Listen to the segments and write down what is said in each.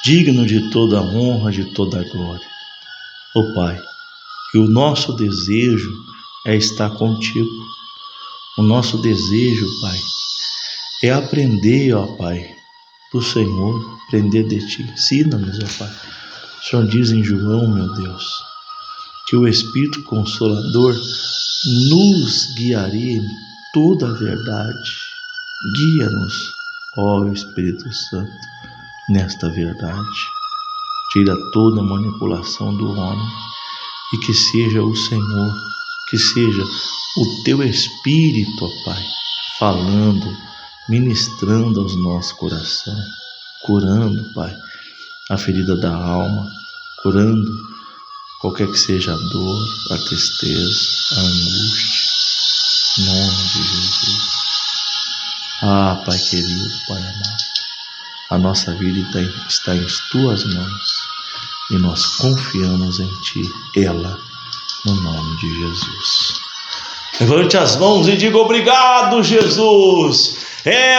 digno de toda a honra, de toda a glória. Ó Pai, que o nosso desejo é estar contigo. O nosso desejo, Pai, é aprender, ó Pai, do Senhor, aprender de Ti. Ensina-nos, ó Pai. O Senhor diz em João, meu Deus, que o Espírito Consolador nos guiaria em toda a verdade. Guia-nos, ó Espírito Santo, nesta verdade. Tira toda a manipulação do homem e que seja o Senhor, que seja o Teu Espírito, ó Pai, falando, ministrando aos nossos corações, curando, Pai, a ferida da alma, curando qualquer que seja a dor, a tristeza, a angústia, em nome de Jesus. Ah, Pai querido, Pai amado, a nossa vida está em Tuas mãos e nós confiamos em Ti, ela, no nome de Jesus. Levante as mãos e diga: obrigado, Jesus.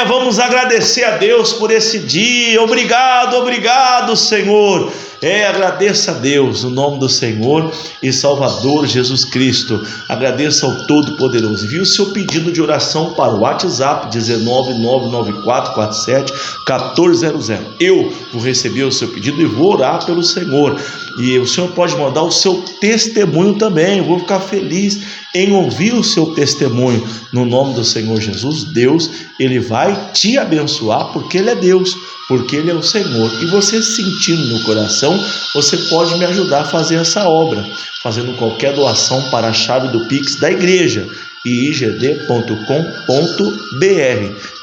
Vamos agradecer a Deus por esse dia. Obrigado, Senhor. Agradeça a Deus, no nome do Senhor e Salvador Jesus Cristo. Agradeça ao Todo-Poderoso. Envie o seu pedido de oração para o WhatsApp 19994471400. Eu vou receber o seu pedido e vou orar pelo Senhor. E o Senhor pode mandar o seu testemunho também. Eu vou ficar feliz em ouvir o seu testemunho. No nome do Senhor Jesus, Deus, Ele vai te abençoar, porque Ele é Deus, porque Ele é o Senhor. E você sentindo no coração, você pode me ajudar a fazer essa obra, fazendo qualquer doação para a chave do Pix da igreja, iigd.com.br,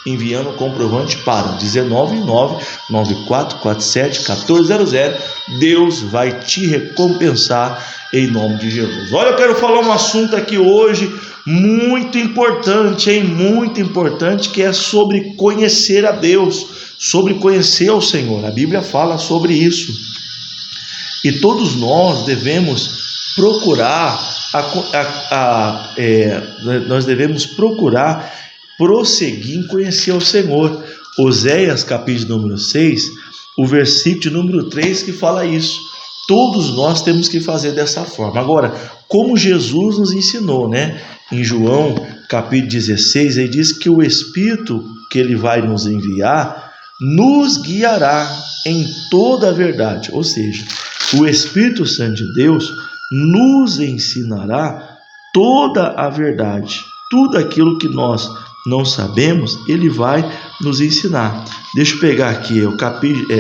enviando o comprovante para 19994471400. Deus vai te recompensar em nome de Jesus. Olha, eu quero falar um assunto aqui hoje muito importante, muito importante, que é sobre conhecer a Deus, sobre conhecer o Senhor. A Bíblia fala sobre isso. E todos nós devemos procurar prosseguir em conhecer o Senhor. Oséias, capítulo número 6, o versículo número 3, que fala isso. Todos nós temos que fazer dessa forma. Agora, como Jesus nos ensinou, né? Em João, capítulo 16, ele diz que o Espírito que Ele vai nos enviar nos guiará em toda a verdade. Ou seja, o Espírito Santo de Deus nos ensinará toda a verdade. Tudo aquilo que nós não sabemos, Ele vai nos ensinar. Deixa eu pegar aqui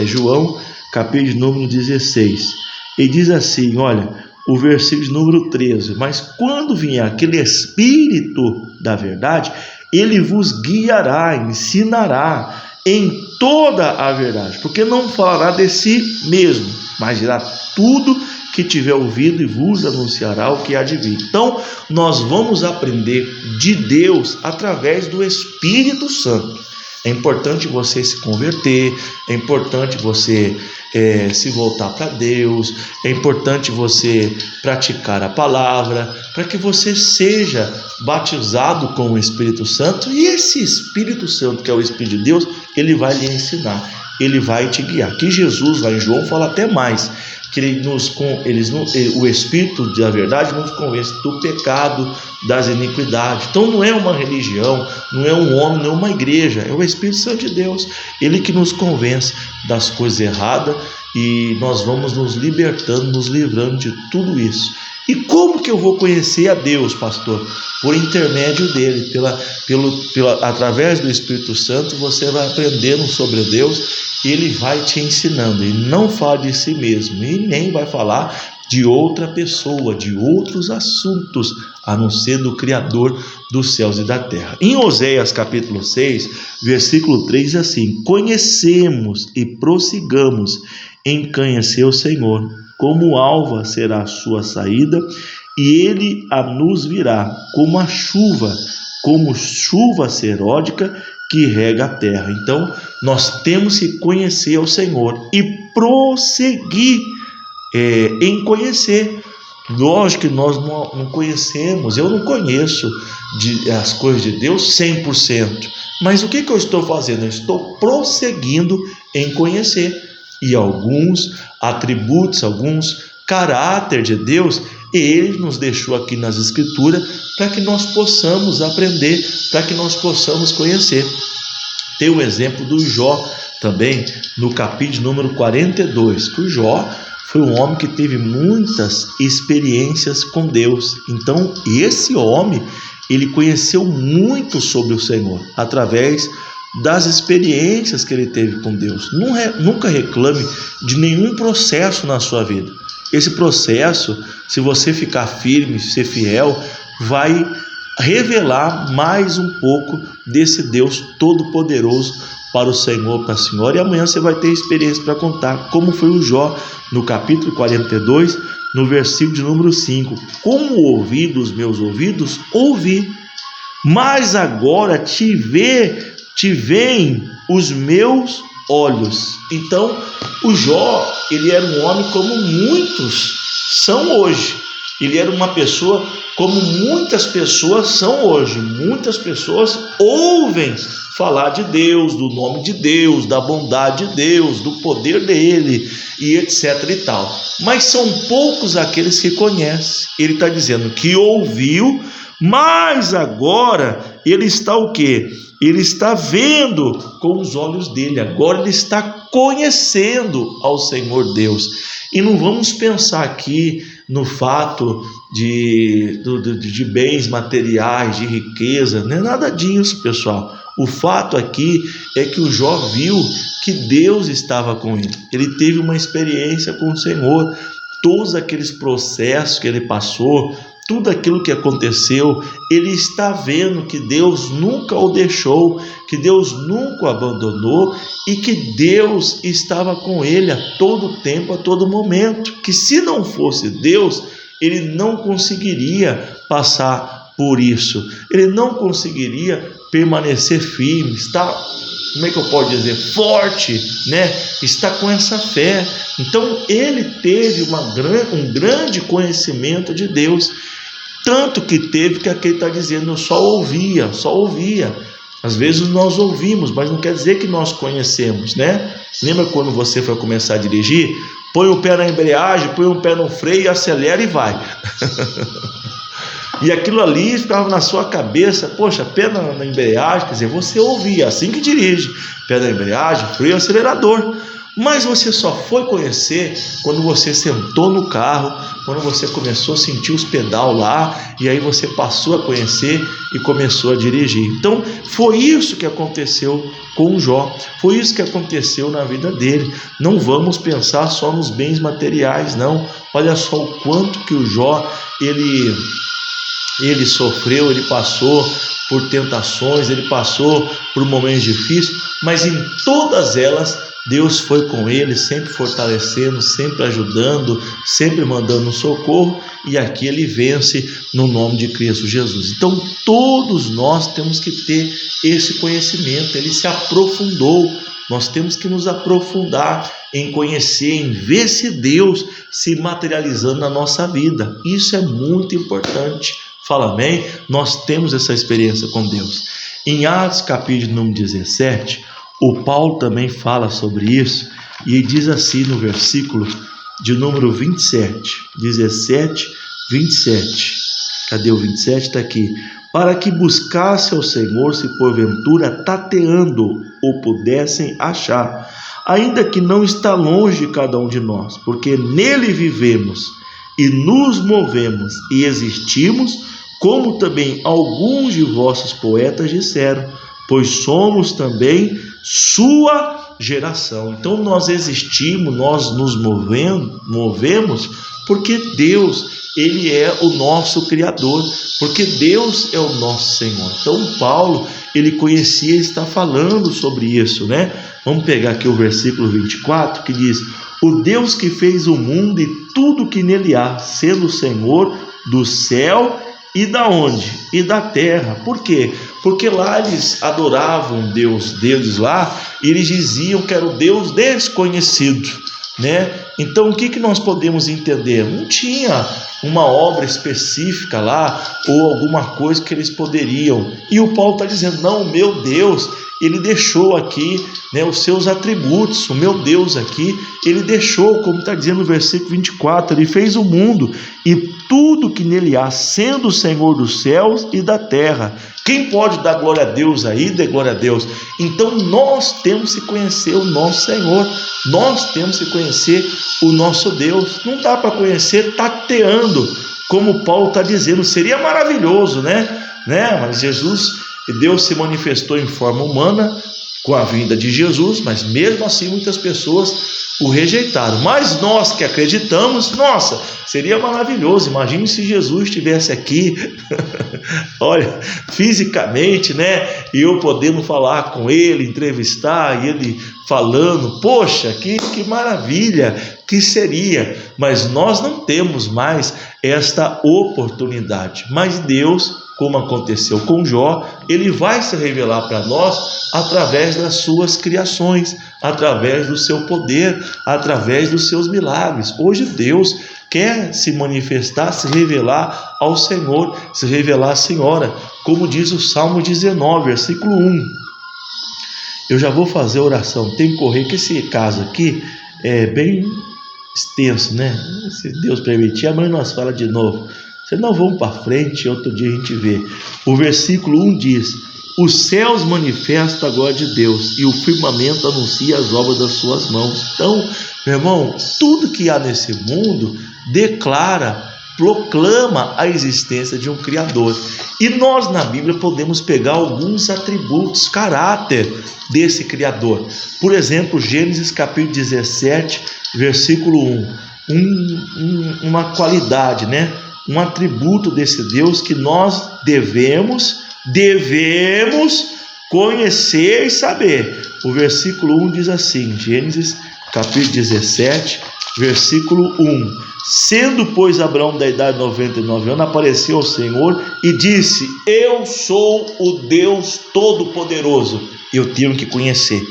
João, capítulo número 16. Ele diz assim, olha, o versículo número 13: mas quando vier aquele Espírito da verdade, Ele vos guiará, ensinará em toda a verdade, porque não falará de si mesmo, mas dirá tudo que tiver ouvido e vos anunciará o que há de vir. Então, nós vamos aprender de Deus através do Espírito Santo. É importante você se converter, é importante você se voltar para Deus, é importante você praticar a palavra, para que você seja batizado com o Espírito Santo, e esse Espírito Santo, que é o Espírito de Deus, ele vai lhe ensinar, ele vai te guiar. Que Jesus, lá em João, fala até mais, que o Espírito da verdade nos convence do pecado, das iniquidades. Então não é uma religião, não é um homem, não é uma igreja, é o Espírito Santo de Deus, Ele que nos convence das coisas erradas, e nós vamos nos libertando, nos livrando de tudo isso. E como que eu vou conhecer a Deus, pastor? Por intermédio dele, através do Espírito Santo, você vai aprendendo sobre Deus, ele vai te ensinando. Ele não fala de si mesmo e nem vai falar de outra pessoa, de outros assuntos, a não ser do Criador dos céus e da terra. Em Oséias capítulo 6, versículo 3, assim: conhecemos e prossigamos em conhecer o Senhor. Como alva será a sua saída, e ele a nos virá, como chuva seródica que rega a terra. Então, nós temos que conhecer o Senhor e prosseguir em conhecer. Lógico que nós não conhecemos, eu não conheço as coisas de Deus 100%, mas o que eu estou fazendo? Eu estou prosseguindo em conhecer. e alguns atributos, alguns caráter de Deus, Ele nos deixou aqui nas Escrituras para que nós possamos aprender, para que nós possamos conhecer. Tem o exemplo do Jó também, no capítulo número 42, que o Jó foi um homem que teve muitas experiências com Deus. Então, esse homem, ele conheceu muito sobre o Senhor, através das experiências que ele teve com Deus. Nunca reclame de nenhum processo na sua vida. Esse processo, se você ficar firme, ser fiel, vai revelar mais um pouco desse Deus Todo-Poderoso para o Senhor, para a senhora. E amanhã você vai ter experiência para contar como foi o Jó, no capítulo 42, no versículo de número 5. Como ouvi dos meus ouvidos, ouvi, mas agora te veem os meus olhos. Então, o Jó, ele era um homem como muitos são hoje. Ele era uma pessoa como muitas pessoas são hoje. Muitas pessoas ouvem falar de Deus, do nome de Deus, da bondade de Deus, do poder dele e etc e tal. Mas são poucos aqueles que conhecem. Ele está dizendo que ouviu, mas agora ele está o quê? Ele está vendo com os olhos dele. Agora ele está conhecendo ao Senhor Deus. E não vamos pensar aqui no fato de bens materiais, de riqueza, não é nada disso, pessoal. O fato aqui é que o Jó viu que Deus estava com ele. Ele teve uma experiência com o Senhor. Todos aqueles processos que ele passou, tudo aquilo que aconteceu, ele está vendo que Deus nunca o deixou, que Deus nunca o abandonou e que Deus estava com ele a todo tempo, a todo momento. Que se não fosse Deus, ele não conseguiria passar por isso, ele não conseguiria permanecer firme, está, como é que eu posso dizer, forte, né? Está com essa fé. Então ele teve um grande conhecimento de Deus, tanto que teve que aqui está dizendo, eu só ouvia. Às vezes nós ouvimos, mas não quer dizer que nós conhecemos, né? Lembra quando você foi começar a dirigir? Põe o pé na embreagem, põe o pé no freio, acelera e vai. E aquilo ali ficava na sua cabeça, poxa, pé na embreagem, quer dizer, você ouvia, assim que dirige, pé na embreagem, freio, acelerador. Mas você só foi conhecer quando você sentou no carro, quando você começou a sentir os pedal lá, e aí você passou a conhecer e começou a dirigir. Então foi isso que aconteceu com o Jó, foi isso que aconteceu na vida dele. Não vamos pensar só nos bens materiais, não. Olha só o quanto que o Jó, ele sofreu, ele passou por tentações, ele passou por momentos difíceis, mas em todas elas Deus foi com ele, sempre fortalecendo, sempre ajudando, sempre mandando um socorro, e aqui ele vence no nome de Cristo Jesus. Então todos nós temos que ter esse conhecimento. Ele se aprofundou, nós temos que nos aprofundar em conhecer, em ver se Deus se materializando na nossa vida. Isso é muito importante. Fala amém? Nós temos essa experiência com Deus. Em Atos capítulo número 17, o Paulo também fala sobre isso, e diz assim no versículo de número 27, 17, 27. Cadê o 27? Está aqui. Para que buscasse ao Senhor, se porventura tateando o pudessem achar, ainda que não está longe de cada um de nós, porque nele vivemos e nos movemos e existimos, como também alguns de vossos poetas disseram, pois somos também sua geração. Então nós existimos, nós nos movemos porque Deus, ele é o nosso Criador, porque Deus é o nosso Senhor. Então Paulo, ele conhecia e está falando sobre isso, né? Vamos pegar aqui o versículo 24, que diz: o Deus que fez o mundo e tudo que nele há, sendo o Senhor do céu e da onde? E da terra. Por quê? Porque lá eles adoravam Deus deles lá, e eles diziam que era o Deus desconhecido, né? Então o que nós podemos entender? Não tinha uma obra específica lá, ou alguma coisa que eles poderiam. E o Paulo está dizendo, não, meu Deus, ele deixou aqui, né, os seus atributos. O meu Deus aqui, ele deixou, como está dizendo no versículo 24, ele fez o mundo e tudo que nele há, sendo o Senhor dos céus e da terra. Quem pode dar glória a Deus aí, dê glória a Deus. Então nós temos que conhecer o nosso Senhor, nós temos que conhecer o nosso Deus. Não dá para conhecer tateando, como Paulo está dizendo. Seria maravilhoso, né? Mas Deus se manifestou em forma humana com a vinda de Jesus, mas mesmo assim muitas pessoas o rejeitaram. Mas nós que acreditamos, nossa, seria maravilhoso. Imagine se Jesus estivesse aqui, olha, fisicamente, né? E eu podendo falar com ele, entrevistar, e ele falando, poxa, que maravilha que seria. Mas nós não temos mais esta oportunidade. Mas Deus, como aconteceu com Jó, ele vai se revelar para nós através das suas criações, através do seu poder, através dos seus milagres. Hoje Deus quer se manifestar, se revelar ao Senhor, se revelar à Senhora, como diz o Salmo 19, versículo 1. Eu já vou fazer a oração, tem que correr, que esse caso aqui é bem extenso, né? Se Deus permitir, amanhã nós fala de novo. Senão vamos para frente, outro dia a gente vê. O versículo 1 diz: os céus manifestam a glória de Deus, e o firmamento anuncia as obras das suas mãos. Então, meu irmão, tudo que há nesse mundo declara, proclama a existência de um Criador. E nós na Bíblia podemos pegar alguns atributos, caráter desse Criador. Por exemplo, Gênesis capítulo 17, versículo 1. Uma qualidade, né? Um atributo desse Deus que nós devemos conhecer e saber. O versículo 1 diz assim, Gênesis capítulo 17, versículo 1: sendo, pois, Abraão da idade de 99 anos, apareceu ao Senhor e disse: eu sou o Deus Todo-Poderoso. Eu tenho que conhecer,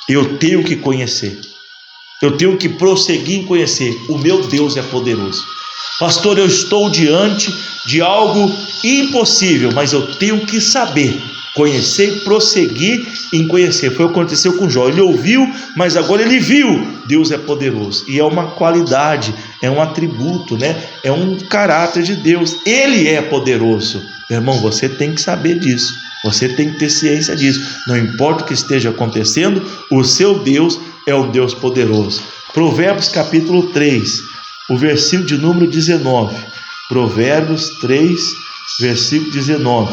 eu tenho que prosseguir em conhecer. O meu Deus é poderoso. Pastor, eu estou diante de algo impossível, mas eu tenho que saber, conhecer e prosseguir em conhecer. Foi o que aconteceu com Jó. Ele ouviu, mas agora ele viu. Deus é poderoso. E é uma qualidade, é um atributo, né? É um caráter de Deus. Ele é poderoso. Meu irmão, você tem que saber disso. Você tem que ter ciência disso. Não importa o que esteja acontecendo, o seu Deus é um Deus poderoso. Provérbios capítulo 3. O versículo de número 19, Provérbios 3, versículo 19.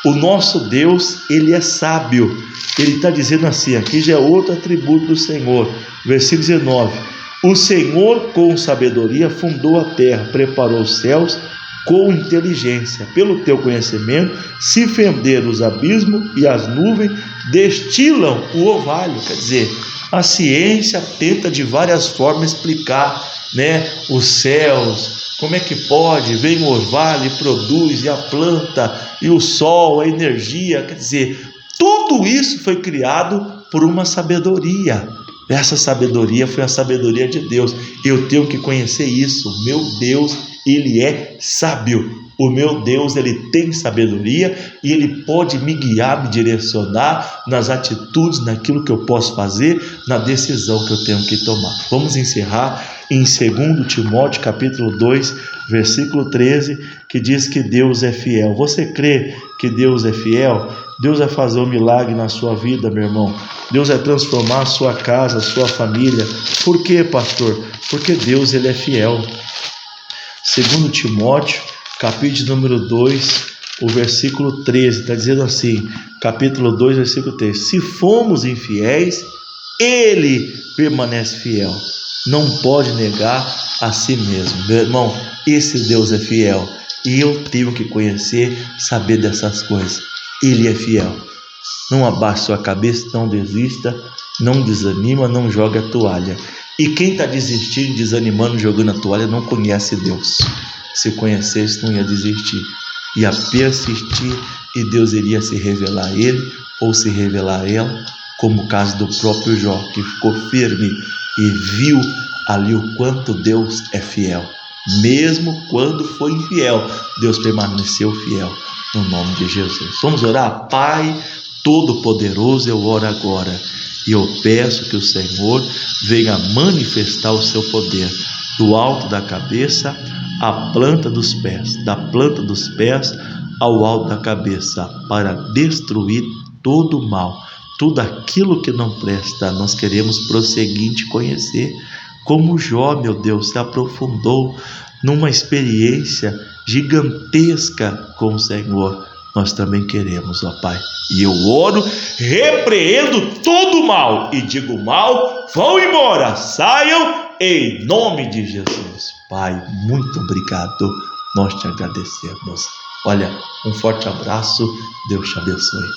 O nosso Deus, ele é sábio. Ele está dizendo assim, aqui já é outro atributo do Senhor. Versículo 19: o Senhor com sabedoria fundou a terra, preparou os céus com inteligência. Pelo teu conhecimento se fenderam os abismos e as nuvens destilam o orvalho. Quer dizer, a ciência tenta de várias formas explicar, né, os céus, como é que pode, vem o orvalho e produz, e a planta, e o sol, a energia. Quer dizer, tudo isso foi criado por uma sabedoria. Essa sabedoria foi a sabedoria de Deus. Eu tenho que conhecer isso. O meu Deus, ele é sábio. O meu Deus, ele tem sabedoria e ele pode me guiar, me direcionar nas atitudes, naquilo que eu posso fazer, na decisão que eu tenho que tomar. Vamos encerrar em 2 Timóteo capítulo 2, versículo 13, que diz que Deus é fiel. Você crê que Deus é fiel? Deus vai fazer um milagre na sua vida, meu irmão. Deus vai transformar a sua casa, a sua família. Por quê, pastor? Porque Deus, ele é fiel. 2 Timóteo capítulo número 2, o versículo 13, está dizendo assim, capítulo 2, versículo 13: se fomos infiéis, ele permanece fiel, não pode negar a si mesmo. Meu irmão, esse Deus é fiel, e eu tenho que conhecer, saber dessas coisas. Ele é fiel. Não abaixe sua cabeça, não desista, não desanima, não joga a toalha. E quem está desistindo, desanimando, jogando a toalha, não conhece Deus. Se conhecesse, não ia desistir, ia persistir, e Deus iria se revelar a ele ou se revelar a ela, como o caso do próprio Jó, que ficou firme e viu ali o quanto Deus é fiel. Mesmo quando foi infiel, Deus permaneceu fiel, no nome de Jesus. Vamos orar? Pai, Todo-Poderoso, eu oro agora e eu peço que o Senhor venha manifestar o seu poder do alto da cabeça à planta dos pés, da planta dos pés ao alto da cabeça, para destruir todo o mal, tudo aquilo que não presta. Nós queremos prosseguir em te conhecer, como Jó, meu Deus, se aprofundou numa experiência gigantesca com o Senhor. Nós também queremos, ó Pai. E eu oro, repreendo todo o mal e digo: mal, vão embora, saiam em nome de Jesus. Pai, muito obrigado, nós te agradecemos. Olha, um forte abraço, Deus te abençoe.